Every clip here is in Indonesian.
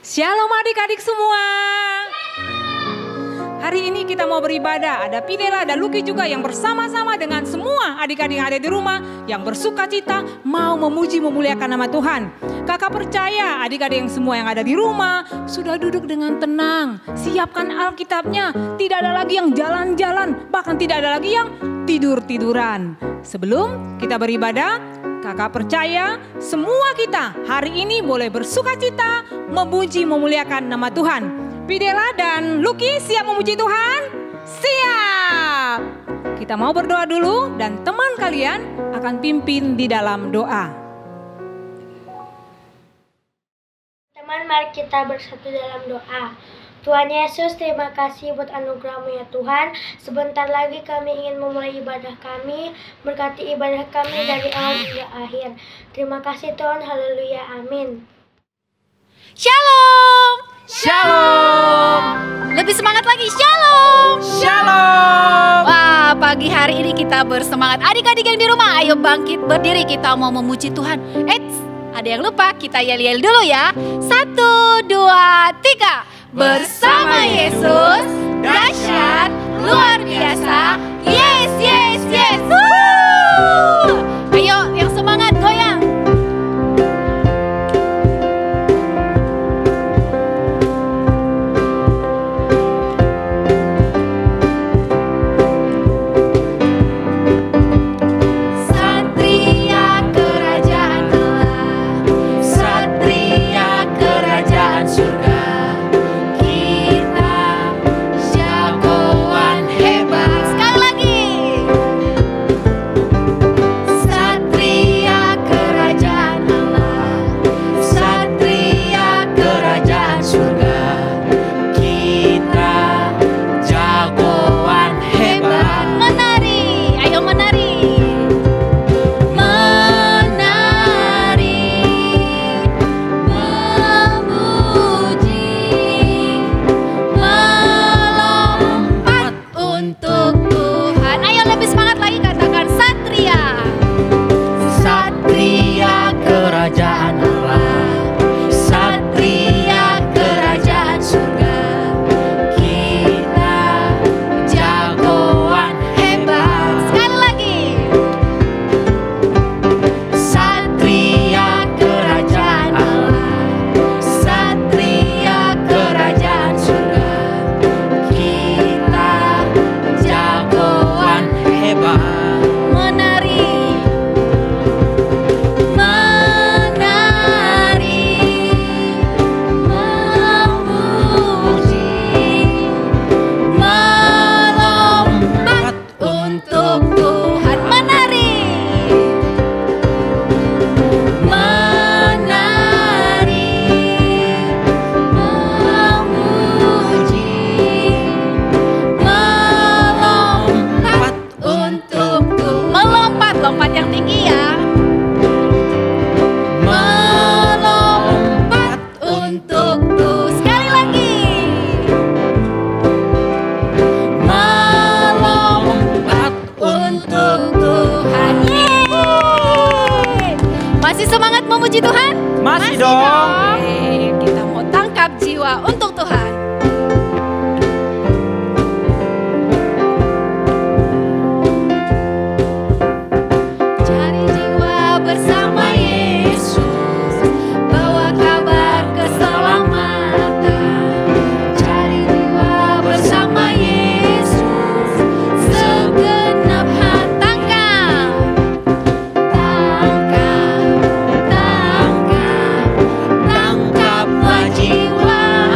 Shalom adik-adik semua. Hari ini kita mau beribadah. Ada Pidela dan Luki juga yang bersama-sama dengan semua adik-adik yang ada di rumah yang bersuka cita mau memuji memuliakan nama Tuhan. Kakak percaya adik-adik yang semua yang ada di rumah sudah duduk dengan tenang. Siapkan Alkitabnya. Tidak ada lagi yang jalan-jalan, bahkan tidak ada lagi yang tidur-tiduran. Sebelum kita beribadah, kakak percaya semua kita hari ini boleh bersuka cita memuji memuliakan nama Tuhan. Pidela dan Luki siap memuji Tuhan? Siap! Kita mau berdoa dulu dan teman kalian akan pimpin di dalam doa. Teman, mari kita bersatu dalam doa. Tuhan Yesus, terima kasih buat anugerah-Mu ya Tuhan. Sebentar lagi kami ingin memulai ibadah kami. Berkati ibadah kami dari awal hingga akhir. Terima kasih Tuhan, haleluya, amin. Shalom! Shalom! Lebih semangat lagi, shalom! Shalom! Wah, pagi hari ini kita bersemangat. Adik-adik yang di rumah, ayo bangkit berdiri, kita mau memuji Tuhan. Eits, ada yang lupa, kita yel-yel dulu ya. 1, 2, 3. Bersama Yesus, dahsyat, luar biasa. Yes, yes, yes. Woo! Ayo, yang semangat goyang.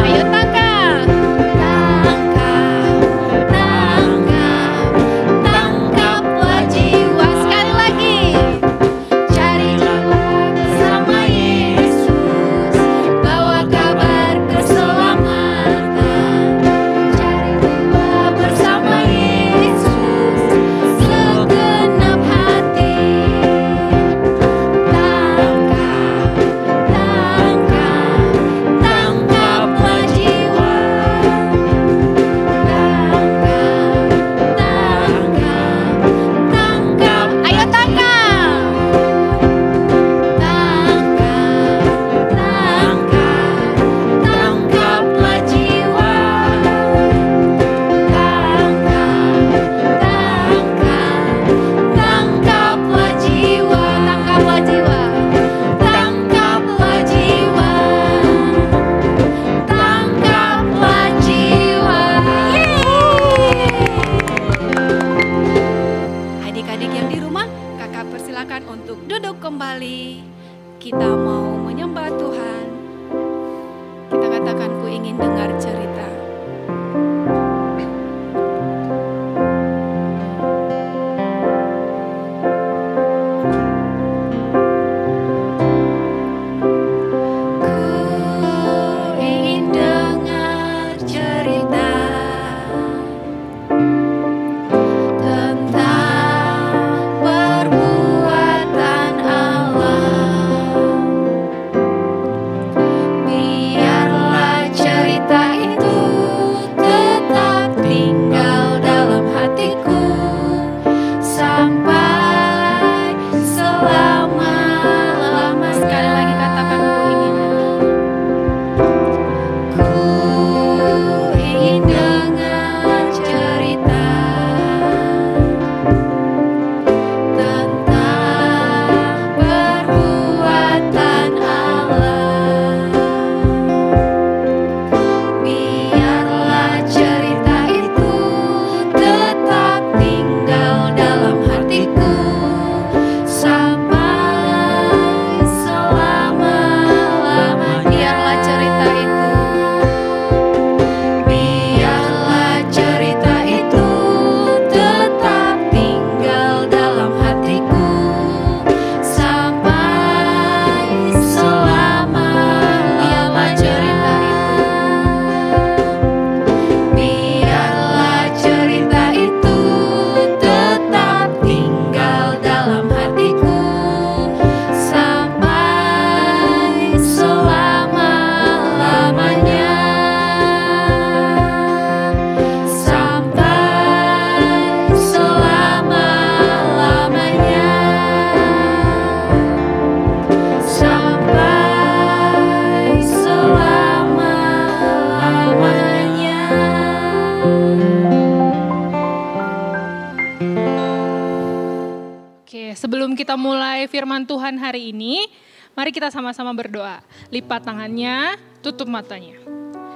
Ayo adik-adik yang di rumah, kakak persilakan untuk duduk kembali. Kita mau menyembah Tuhan. Kita katakan, ku ingin dengar cerita. Sebelum kita mulai firman Tuhan hari ini, mari kita sama-sama berdoa. Lipat tangannya, tutup matanya.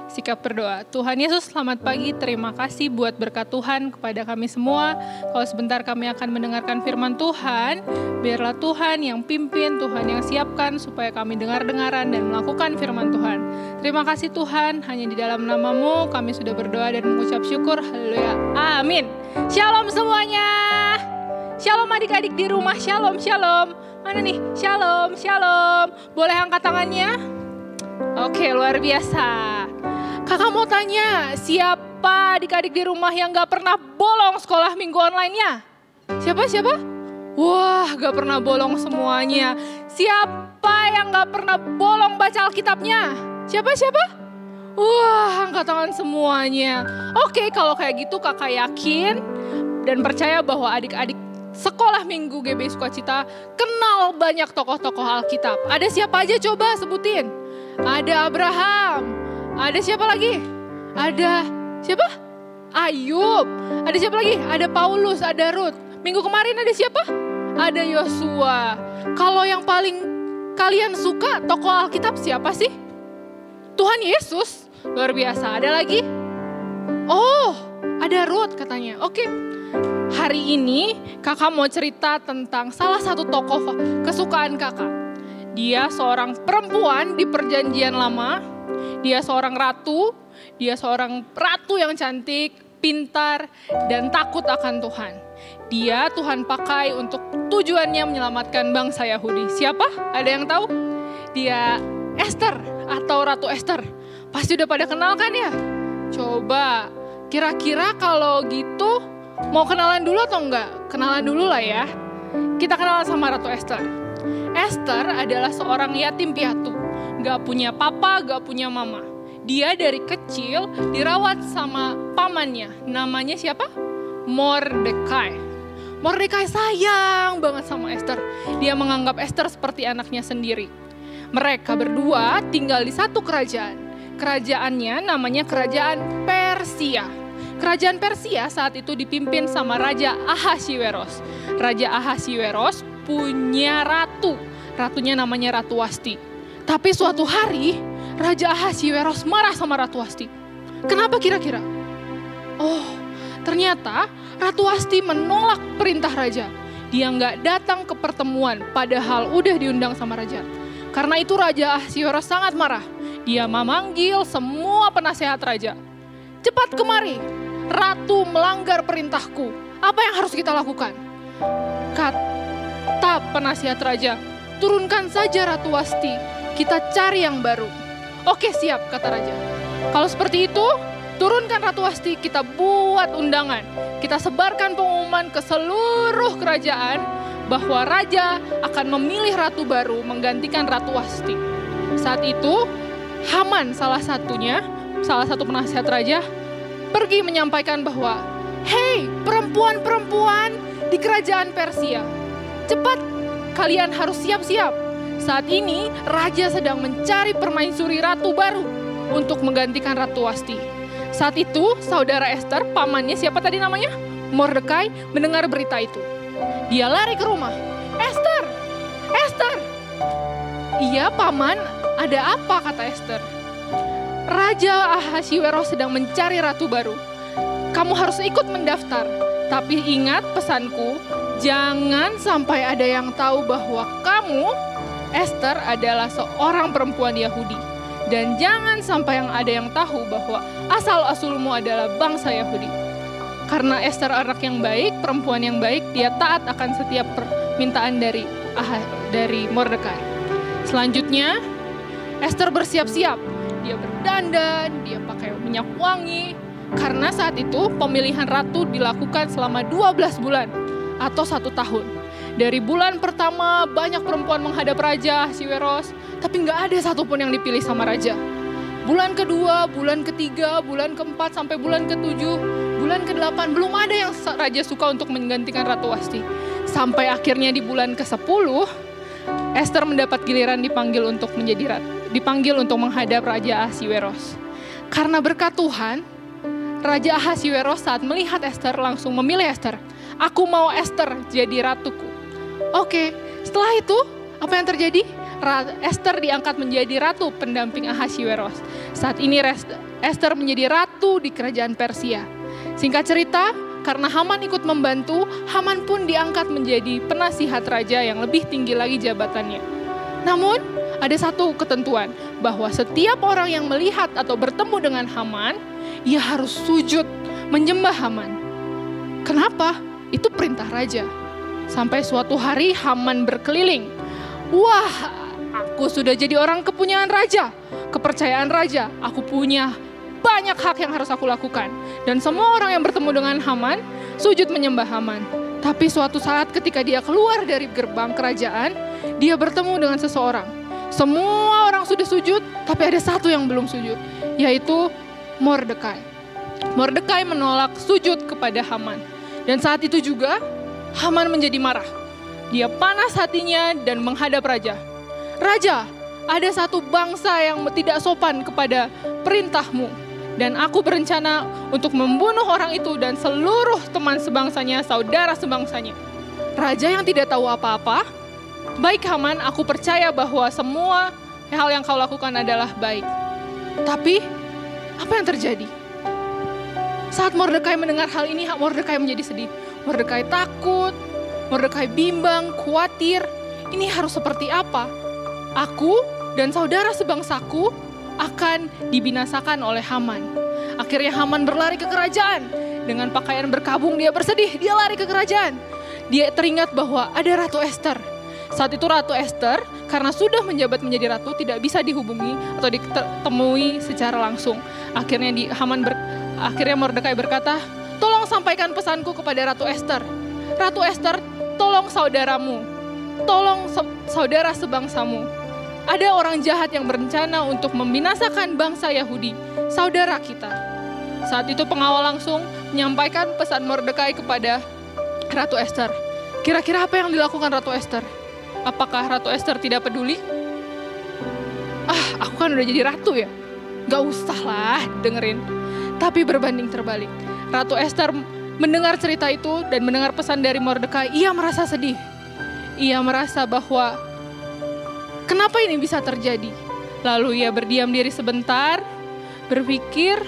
Sikap berdoa. Tuhan Yesus, selamat pagi. Terima kasih buat berkat Tuhan kepada kami semua. Kalau sebentar kami akan mendengarkan firman Tuhan, biarlah Tuhan yang pimpin, Tuhan yang siapkan supaya kami dengar-dengaran dan melakukan firman Tuhan. Terima kasih Tuhan, hanya di dalam nama-Mu kami sudah berdoa dan mengucap syukur. Haleluya. Amin. Shalom semuanya. Shalom adik-adik di rumah, shalom, shalom. Mana nih? Shalom, shalom. Boleh angkat tangannya? Oke, luar biasa. Kakak mau tanya, siapa adik-adik di rumah yang gak pernah bolong sekolah minggu online-nya? Siapa? Wah, gak pernah bolong semuanya. Siapa yang gak pernah bolong baca Alkitabnya? Siapa? Wah, angkat tangan semuanya. Oke, kalau kayak gitu kakak yakin dan percaya bahwa adik-adik sekolah minggu GB Sukacita kenal banyak tokoh-tokoh Alkitab. Ada siapa aja coba sebutin? Ada Abraham. Ada siapa lagi? Ada siapa? Ayub. Ada siapa lagi? Ada Paulus, ada Ruth. Minggu kemarin ada siapa? Ada Yosua. Kalau yang paling kalian suka tokoh Alkitab siapa sih? Tuhan Yesus. Luar biasa. Ada lagi? Oh, ada Ruth katanya. Oke. Hari ini kakak mau cerita tentang salah satu tokoh kesukaan kakak. Dia seorang perempuan di perjanjian lama. Dia seorang ratu. Dia seorang ratu yang cantik, pintar, dan takut akan Tuhan. Dia Tuhan pakai untuk tujuannya menyelamatkan bangsa Yahudi. Siapa? Ada yang tahu? Dia Esther atau Ratu Esther. Pasti udah pada kenal kan ya? Coba, kira-kira kalau gitu mau kenalan dulu atau enggak? Kenalan dulu lah ya. Kita kenalan sama Ratu Esther. Esther adalah seorang yatim piatu. Gak punya papa, gak punya mama. Dia dari kecil dirawat sama pamannya. Namanya siapa? Mordekai. Mordekai sayang banget sama Esther. Dia menganggap Esther seperti anaknya sendiri. Mereka berdua tinggal di satu kerajaan. Kerajaannya namanya Kerajaan Persia. Kerajaan Persia saat itu dipimpin sama Raja Ahasiweros. Raja Ahasiweros punya ratu. Ratunya namanya Ratu Wasti. Tapi suatu hari Raja Ahasiweros marah sama Ratu Wasti. Kenapa kira-kira? Oh, ternyata Ratu Wasti menolak perintah raja. dia nggak datang ke pertemuan padahal udah diundang sama raja. Karena itu Raja Ahasiweros sangat marah. Dia memanggil semua penasehat raja. Cepat kemari, ratu melanggar perintahku. Apa yang harus kita lakukan? Kata penasihat raja, turunkan saja Ratu Wasti, kita cari yang baru. Oke siap, kata raja. Kalau seperti itu, turunkan Ratu Wasti, kita buat undangan. Kita sebarkan pengumuman ke seluruh kerajaan bahwa raja akan memilih ratu baru menggantikan Ratu Wasti. Saat itu, Haman salah satu penasihat raja, pergi menyampaikan bahwa, hei perempuan-perempuan di kerajaan Persia, cepat kalian harus siap-siap. Saat ini raja sedang mencari permaisuri ratu baru untuk menggantikan Ratu Wasti. Saat itu saudara Esther, pamannya siapa tadi namanya? Mordekai, mendengar berita itu. Dia lari ke rumah. Esther, Esther. Iya paman, ada apa, kata Esther? Raja Ahasiweros sedang mencari ratu baru. Kamu harus ikut mendaftar. Tapi ingat pesanku, jangan sampai ada yang tahu bahwa kamu, Esther, adalah seorang perempuan Yahudi. Dan jangan sampai ada yang tahu bahwa asal-usulmu adalah bangsa Yahudi. Karena Esther anak yang baik, perempuan yang baik, dia taat akan setiap permintaan dari Mordekai. Selanjutnya, Esther bersiap-siap. Dia berdandan, dia pakai minyak wangi. Karena saat itu pemilihan ratu dilakukan selama 12 bulan atau 1 tahun. Dari bulan pertama banyak perempuan menghadap Raja Ahasiweros, tapi nggak ada satupun yang dipilih sama raja. Bulan kedua, bulan ketiga, bulan keempat, sampai bulan ketujuh, bulan ke-8, belum ada yang raja suka untuk menggantikan Ratu Wasti. Sampai akhirnya di bulan ke-10, Esther mendapat giliran dipanggil untuk menghadap Raja Ahasiweros. Karena berkat Tuhan, Raja Ahasiweros saat melihat Esther langsung memilih Esther. Aku mau Esther jadi ratuku. Oke, setelah itu apa yang terjadi? Esther diangkat menjadi ratu pendamping Ahasiweros. Saat ini Esther menjadi ratu di kerajaan Persia. Singkat cerita, karena Haman ikut membantu, Haman pun diangkat menjadi penasihat raja yang lebih tinggi lagi jabatannya. Namun, ada satu ketentuan, bahwa setiap orang yang melihat atau bertemu dengan Haman, ia harus sujud menyembah Haman. Kenapa? Itu perintah raja. Sampai suatu hari Haman berkeliling. Wah, aku sudah jadi orang kepunyaan raja, kepercayaan raja. Aku punya banyak hak yang harus aku lakukan. Dan semua orang yang bertemu dengan Haman, sujud menyembah Haman. Tapi suatu saat ketika dia keluar dari gerbang kerajaan, dia bertemu dengan seseorang. Semua orang sudah sujud, tapi ada satu yang belum sujud, yaitu Mordekai. Mordekai menolak sujud kepada Haman. Dan saat itu juga, Haman menjadi marah. Dia panas hatinya dan menghadap raja. Raja, ada satu bangsa yang tidak sopan kepada perintahmu. Dan aku berencana untuk membunuh orang itu dan seluruh teman sebangsanya, saudara sebangsanya. Raja yang tidak tahu apa-apa, baik Haman, aku percaya bahwa semua hal yang kau lakukan adalah baik. Tapi, apa yang terjadi? Saat Mordekai mendengar hal ini, Mordekai menjadi sedih. Mordekai takut, Mordekai bimbang, khawatir. Ini harus seperti apa? Aku dan saudara sebangsaku akan dibinasakan oleh Haman. Akhirnya Haman berlari ke kerajaan. Dengan pakaian berkabung dia bersedih, dia lari ke kerajaan. Dia teringat bahwa ada Ratu Esther. Saat itu Ratu Esther karena sudah menjabat menjadi ratu tidak bisa dihubungi atau ditemui secara langsung. Akhirnya Mordekai berkata, tolong sampaikan pesanku kepada Ratu Esther. Ratu Esther, tolong saudaramu, tolong saudara sebangsamu. Ada orang jahat yang berencana untuk membinasakan bangsa Yahudi, saudara kita. Saat itu pengawal langsung menyampaikan pesan Mordekai kepada Ratu Esther. Kira-kira apa yang dilakukan Ratu Esther? Apakah Ratu Esther tidak peduli? Aku kan udah jadi ratu ya, gak usah lah dengerin. Tapi berbanding terbalik, Ratu Esther mendengar cerita itu dan mendengar pesan dari Mordekai, ia merasa sedih. Ia merasa bahwa kenapa ini bisa terjadi? Lalu ia berdiam diri sebentar, berpikir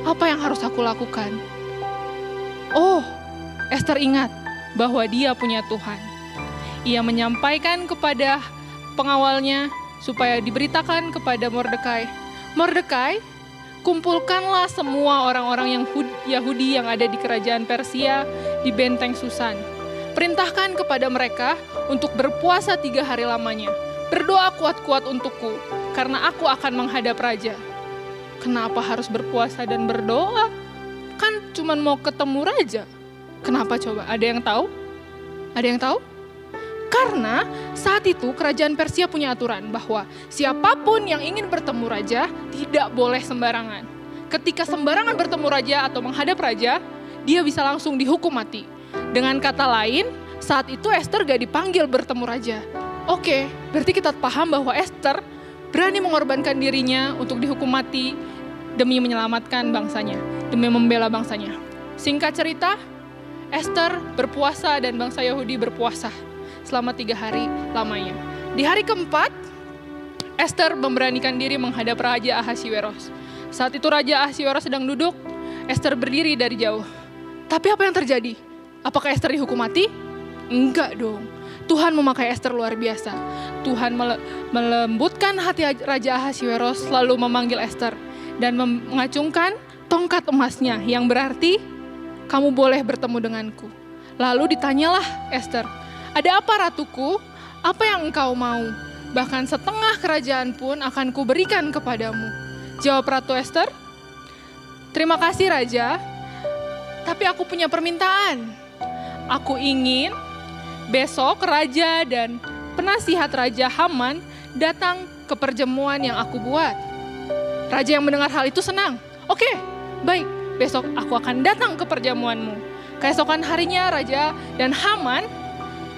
apa yang harus aku lakukan. Oh, Esther ingat bahwa dia punya Tuhan. Ia menyampaikan kepada pengawalnya supaya diberitakan kepada Mordekai. Mordekai, kumpulkanlah semua orang-orang Yahudi yang ada di kerajaan Persia di benteng Susan. Perintahkan kepada mereka untuk berpuasa 3 hari lamanya. Berdoa kuat-kuat untukku, karena aku akan menghadap raja. Kenapa harus berpuasa dan berdoa? Kan cuma mau ketemu raja. Kenapa coba? Ada yang tahu? Ada yang tahu? Karena saat itu kerajaan Persia punya aturan bahwa siapapun yang ingin bertemu raja tidak boleh sembarangan. Ketika sembarangan bertemu raja atau menghadap raja, dia bisa langsung dihukum mati. Dengan kata lain, saat itu Esther gak dipanggil bertemu raja. Oke, berarti kita paham bahwa Esther berani mengorbankan dirinya untuk dihukum mati demi menyelamatkan bangsanya, demi membela bangsanya. Singkat cerita, Esther berpuasa dan bangsa Yahudi berpuasa selama 3 hari lamanya. Di hari keempat, Esther memberanikan diri menghadap Raja Ahasiweros. Saat itu Raja Ahasiweros sedang duduk, Esther berdiri dari jauh. Tapi apa yang terjadi? Apakah Esther dihukum mati? Enggak dong. Tuhan memakai Esther luar biasa. Tuhan melembutkan hati Raja Ahasiweros, lalu memanggil Esther dan mengacungkan tongkat emasnya yang berarti kamu boleh bertemu denganku. Lalu ditanyalah Esther, ada apa ratuku? Apa yang engkau mau? Bahkan setengah kerajaan pun akan kuberikan kepadamu. Jawab Ratu Esther, terima kasih Raja, tapi aku punya permintaan. Aku ingin besok Raja dan penasihat Raja Haman datang ke perjamuan yang aku buat. Raja yang mendengar hal itu senang. Oke, baik, besok aku akan datang ke perjamuanmu. Keesokan harinya Raja dan Haman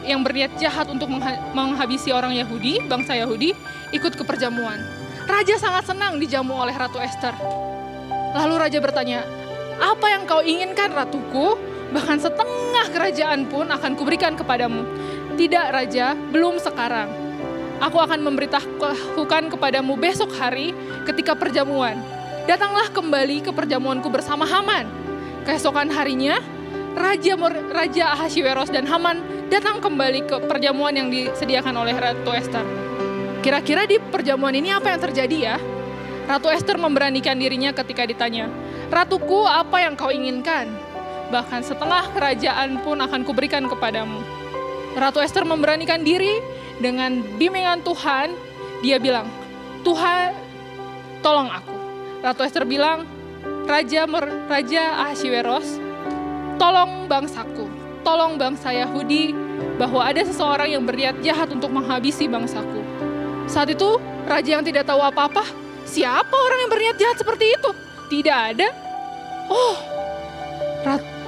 yang berniat jahat untuk menghabisi orang Yahudi, bangsa Yahudi, ikut ke perjamuan. Raja sangat senang dijamu oleh Ratu Esther. Lalu Raja bertanya, apa yang kau inginkan ratuku? Bahkan setengah kerajaan pun akan kuberikan kepadamu. Tidak Raja, belum sekarang. Aku akan memberitahukan kepadamu besok hari ketika perjamuan. Datanglah kembali ke perjamuanku bersama Haman. Keesokan harinya, Raja Ahasiweros dan Haman datang kembali ke perjamuan yang disediakan oleh Ratu Esther. Kira-kira di perjamuan ini apa yang terjadi ya? Ratu Esther memberanikan dirinya ketika ditanya, Ratuku, apa yang kau inginkan? Bahkan setengah kerajaan pun akan kuberikan kepadamu. Ratu Esther memberanikan diri dengan bimbingan Tuhan. Dia bilang, Tuhan tolong aku. Ratu Esther bilang, Raja Ahasiweros, tolong bangsaku, tolong bangsa Yahudi, bahwa ada seseorang yang berniat jahat untuk menghabisi bangsaku. Saat itu, raja yang tidak tahu apa-apa, siapa orang yang berniat jahat seperti itu? Tidak ada. Oh,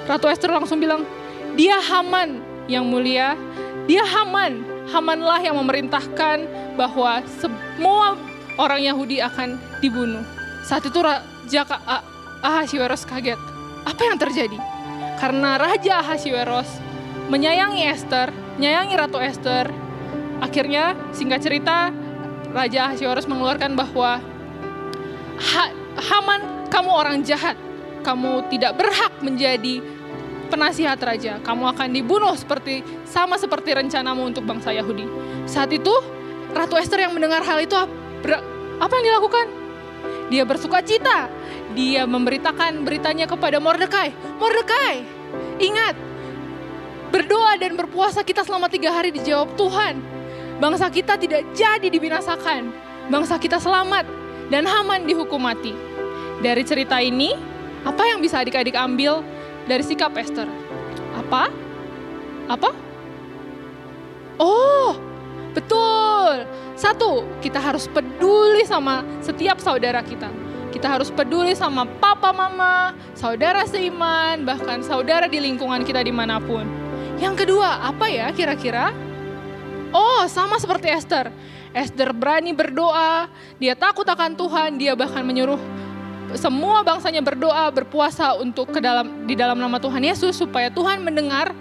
Ratu Esther langsung bilang, dia Haman yang mulia, dia Haman. Hamanlah yang memerintahkan bahwa semua orang Yahudi akan dibunuh. Saat itu Raja Ahasiweros kaget. Apa yang terjadi? Karena Raja Ahasiweros menyayangi Esther, menyayangi Ratu Esther. Akhirnya, singkat cerita, Raja Ahasiweros mengeluarkan bahwa Haman, kamu orang jahat. Kamu tidak berhak menjadi penasihat raja. Kamu akan dibunuh sama seperti rencanamu untuk bangsa Yahudi. Saat itu, Ratu Esther yang mendengar hal itu, apa yang dilakukan? Dia bersuka cita. Dia memberitakan beritanya kepada Mordekai. Mordekai, ingat, berdoa dan berpuasa kita selama 3 hari dijawab Tuhan. Bangsa kita tidak jadi dibinasakan. Bangsa kita selamat dan Haman dihukum mati. Dari cerita ini, apa yang bisa adik-adik ambil dari sikap Esther? Apa? Oh, betul. 1, kita harus peduli sama setiap saudara kita. Kita harus peduli sama papa, mama, saudara seiman, bahkan saudara di lingkungan kita dimanapun. Yang kedua, apa ya kira-kira? Oh, sama seperti Esther. Esther berani berdoa, dia takut akan Tuhan, dia bahkan menyuruh semua bangsanya berdoa, berpuasa untuk di dalam nama Tuhan Yesus supaya Tuhan mendengar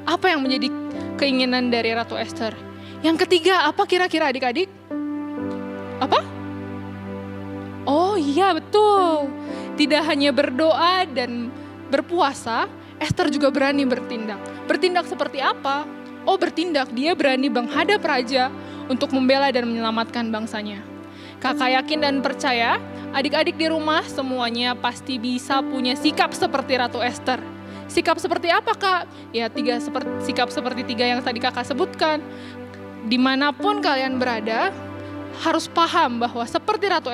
apa yang menjadi keinginan dari Ratu Esther. Yang ketiga, apa kira-kira adik-adik? Apa? Oh iya, betul. Tidak hanya berdoa dan berpuasa, Esther juga berani bertindak. Bertindak seperti apa? bertindak, dia berani menghadap raja untuk membela dan menyelamatkan bangsanya. Kakak yakin dan percaya, adik-adik di rumah semuanya pasti bisa punya sikap seperti Ratu Ester. Sikap seperti apa, Kak? Ya, sikap seperti 3 yang tadi Kakak sebutkan. Dimanapun kalian berada, harus paham bahwa seperti Ratu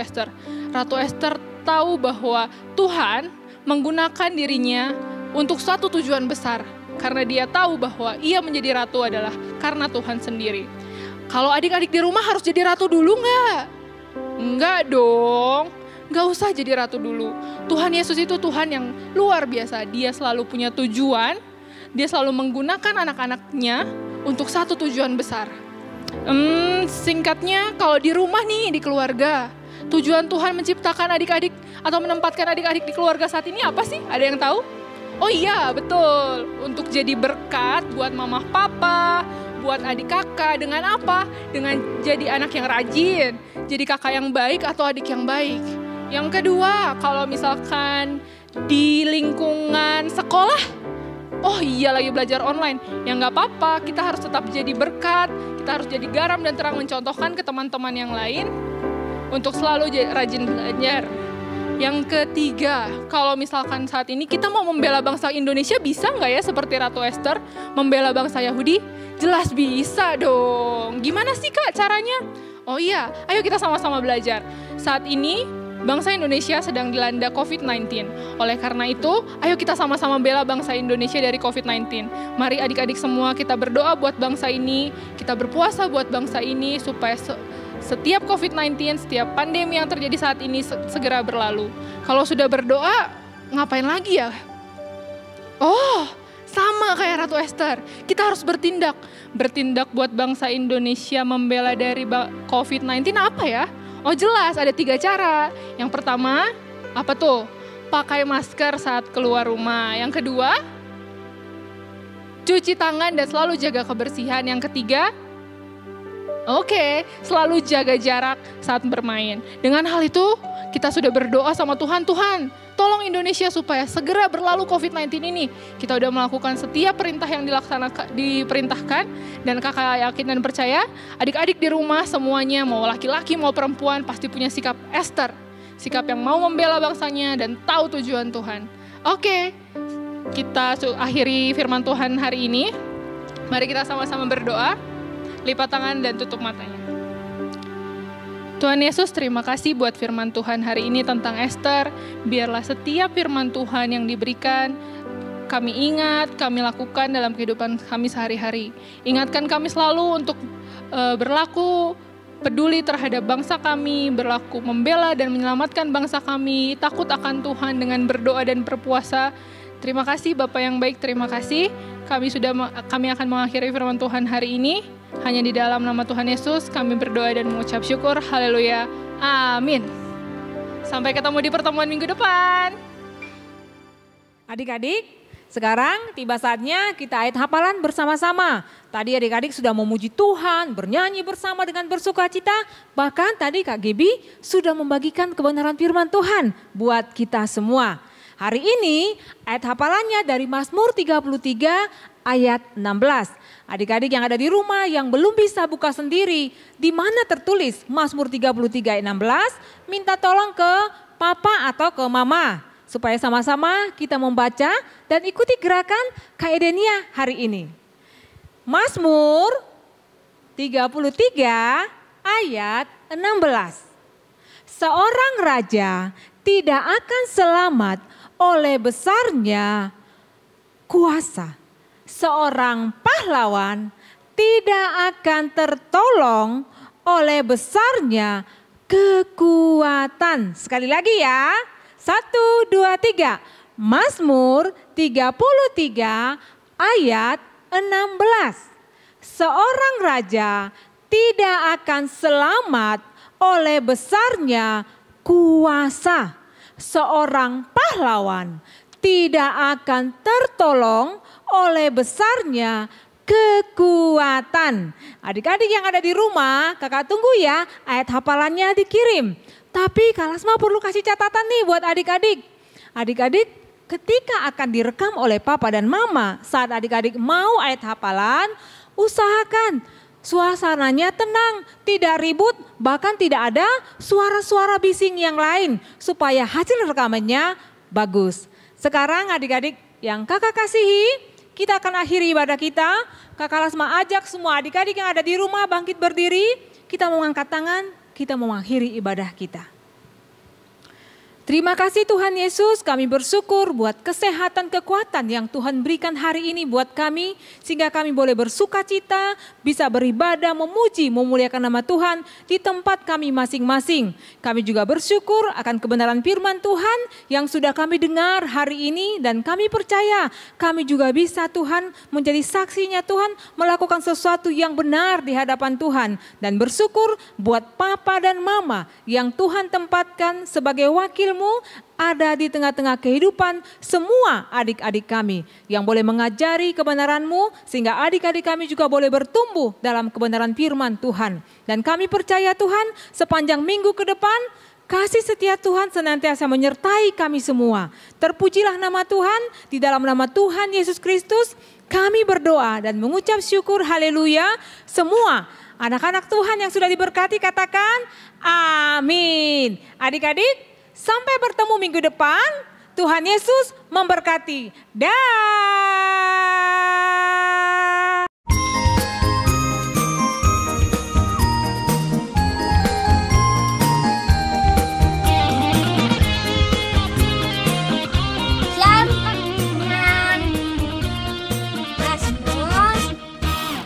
Ester tahu bahwa Tuhan menggunakan dirinya untuk suatu tujuan besar. Karena dia tahu bahwa ia menjadi ratu adalah karena Tuhan sendiri. Kalau adik-adik di rumah harus jadi ratu dulu nggak? Enggak dong, nggak usah jadi ratu dulu. Tuhan Yesus itu Tuhan yang luar biasa. Dia selalu punya tujuan, dia selalu menggunakan anak-anaknya untuk satu tujuan besar. Singkatnya, kalau di rumah nih, di keluarga, tujuan Tuhan menciptakan adik-adik atau menempatkan adik-adik di keluarga saat ini apa sih? Ada yang tahu? Oh iya, betul. Untuk jadi berkat buat mama papa, buat adik kakak. Dengan apa? Dengan jadi anak yang rajin, jadi kakak yang baik atau adik yang baik. Yang kedua, kalau misalkan di lingkungan sekolah, oh iya lagi belajar online, ya nggak apa-apa, kita harus tetap jadi berkat, kita harus jadi garam dan terang mencontohkan ke teman-teman yang lain untuk selalu rajin belajar. Yang ketiga, kalau misalkan saat ini kita mau membela bangsa Indonesia, bisa nggak ya seperti Ratu Ester membela bangsa Yahudi? Jelas bisa dong. Gimana sih Kak caranya? Oh iya, ayo kita sama-sama belajar. Saat ini bangsa Indonesia sedang dilanda COVID-19. Oleh karena itu, ayo kita sama-sama bela bangsa Indonesia dari COVID-19. Mari adik-adik semua kita berdoa buat bangsa ini, kita berpuasa buat bangsa ini supaya setiap COVID-19, setiap pandemi yang terjadi saat ini segera berlalu. Kalau sudah berdoa, ngapain lagi ya? Oh, sama kayak Ratu Ester. Kita harus bertindak. Bertindak buat bangsa Indonesia membela dari COVID-19 apa ya? Oh jelas, ada 3 cara. Yang pertama, apa tuh? Pakai masker saat keluar rumah. Yang kedua, cuci tangan dan selalu jaga kebersihan. Yang ketiga, selalu jaga jarak saat bermain. Dengan hal itu, kita sudah berdoa sama Tuhan, Tuhan, tolong Indonesia supaya segera berlalu COVID-19 ini. Kita udah melakukan setiap perintah yang diperintahkan, dan kakak yakin dan percaya, adik-adik di rumah semuanya, mau laki-laki mau perempuan, pasti punya sikap Ester. Sikap yang mau membela bangsanya dan tahu tujuan Tuhan. Kita akhiri firman Tuhan hari ini. Mari kita sama-sama berdoa. Lipat tangan dan tutup matanya. Tuhan Yesus, terima kasih buat firman Tuhan hari ini tentang Ester. Biarlah setiap firman Tuhan yang diberikan, kami ingat, kami lakukan dalam kehidupan kami sehari-hari. Ingatkan kami selalu untuk berlaku peduli terhadap bangsa kami, berlaku membela dan menyelamatkan bangsa kami, takut akan Tuhan dengan berdoa dan berpuasa. Terima kasih Bapak yang baik, terima kasih. Kami akan mengakhiri firman Tuhan hari ini. Hanya di dalam nama Tuhan Yesus kami berdoa dan mengucap syukur. Haleluya. Amin. Sampai ketemu di pertemuan minggu depan. Adik-adik, sekarang tiba saatnya kita ayat hafalan bersama-sama. Tadi adik-adik sudah memuji Tuhan, bernyanyi bersama dengan bersukacita. Bahkan tadi Kak Gebi sudah membagikan kebenaran firman Tuhan buat kita semua. Hari ini ayat hafalannya dari Mazmur 33 ayat 16. Adik-adik yang ada di rumah yang belum bisa buka sendiri, di mana tertulis Mazmur 33 ayat 16, minta tolong ke papa atau ke mama supaya sama-sama kita membaca dan ikuti gerakan Kak Edenia hari ini. Mazmur 33 ayat 16. Seorang raja tidak akan selamat oleh besarnya kuasa. Seorang pahlawan tidak akan tertolong oleh besarnya kekuatan. Sekali lagi ya. 1, 2, 3. Mazmur 33 ayat 16. Seorang raja tidak akan selamat oleh besarnya kuasa. Seorang pahlawan tidak akan tertolong oleh besarnya kekuatan. Adik-adik yang ada di rumah, kakak tunggu ya ayat hafalannya dikirim. Tapi Kak Lasma perlu kasih catatan nih buat adik-adik. Adik-adik ketika akan direkam oleh papa dan mama, saat adik-adik mau ayat hafalan, usahakan suasananya tenang, tidak ribut, bahkan tidak ada suara-suara bising yang lain supaya hasil rekamannya bagus. Sekarang adik-adik yang kakak kasihi, kita akan akhiri ibadah kita. Kakak Lasma ajak semua adik-adik yang ada di rumah bangkit berdiri. Kita mau angkat tangan, kita mau mengakhiri ibadah kita. Terima kasih Tuhan Yesus, kami bersyukur buat kesehatan, kekuatan yang Tuhan berikan hari ini buat kami. Sehingga kami boleh bersuka cita, bisa beribadah, memuji, memuliakan nama Tuhan di tempat kami masing-masing. Kami juga bersyukur akan kebenaran firman Tuhan yang sudah kami dengar hari ini. Dan kami percaya kami juga bisa Tuhan menjadi saksinya Tuhan, melakukan sesuatu yang benar di hadapan Tuhan. Dan bersyukur buat papa dan mama yang Tuhan tempatkan sebagai wakil ada di tengah-tengah kehidupan semua adik-adik kami yang boleh mengajari kebenaran-Mu sehingga adik-adik kami juga boleh bertumbuh dalam kebenaran firman Tuhan. Dan kami percaya Tuhan sepanjang minggu ke depan kasih setia Tuhan senantiasa menyertai kami semua. Terpujilah nama Tuhan, di dalam nama Tuhan Yesus Kristus kami berdoa dan mengucap syukur, haleluya. Semua anak-anak Tuhan yang sudah diberkati katakan amin. Adik-adik, sampai bertemu minggu depan. Tuhan Yesus memberkati. Dah.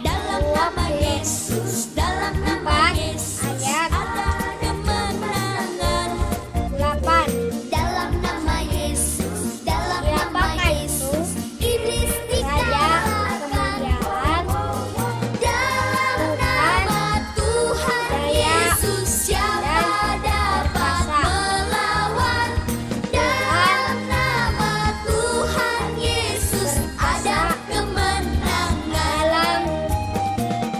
Dalam nama Yesus, dalam nama Yesus, ada kemenangan. 8. Dalam nama Yesus, dalam nama Yesus, iblis dikalahkan. Dalam nama Tuhan Yesus, siapa dapat melawan? Dalam nama Tuhan Yesus, ada kemenangan.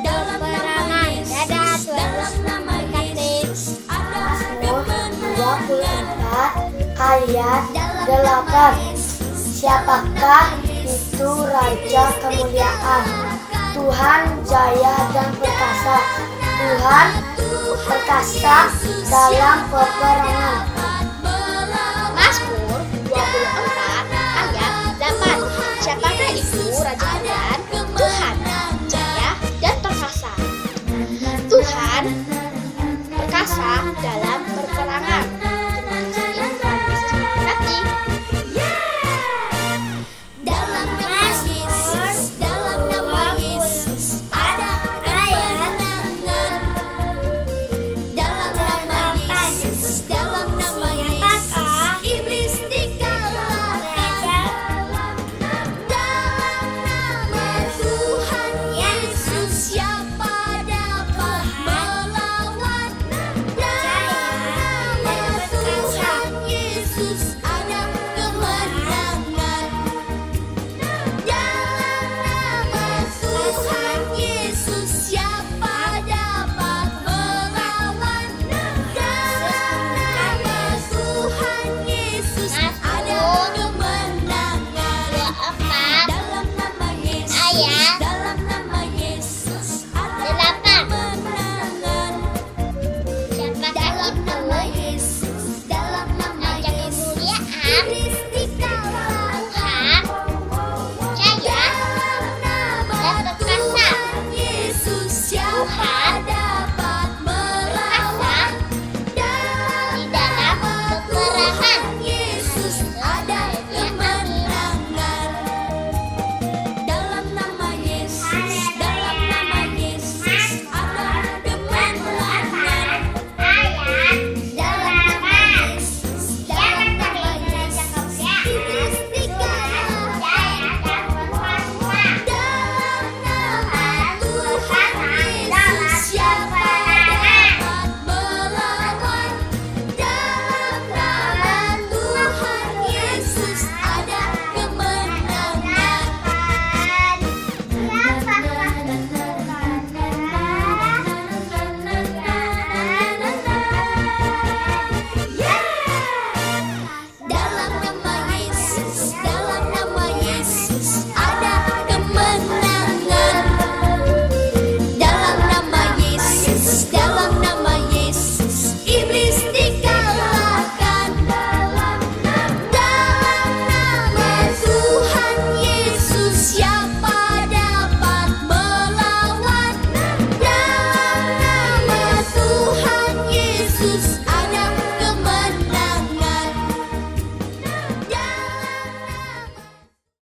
Dalam nama Yesus, dalam nama Yesus, ada kemenangan. 24 ayat 8. Siapakah itu Raja kemuliaan? Tuhan jaya dan perkasa. Tuhan perkasa dalam peperangan.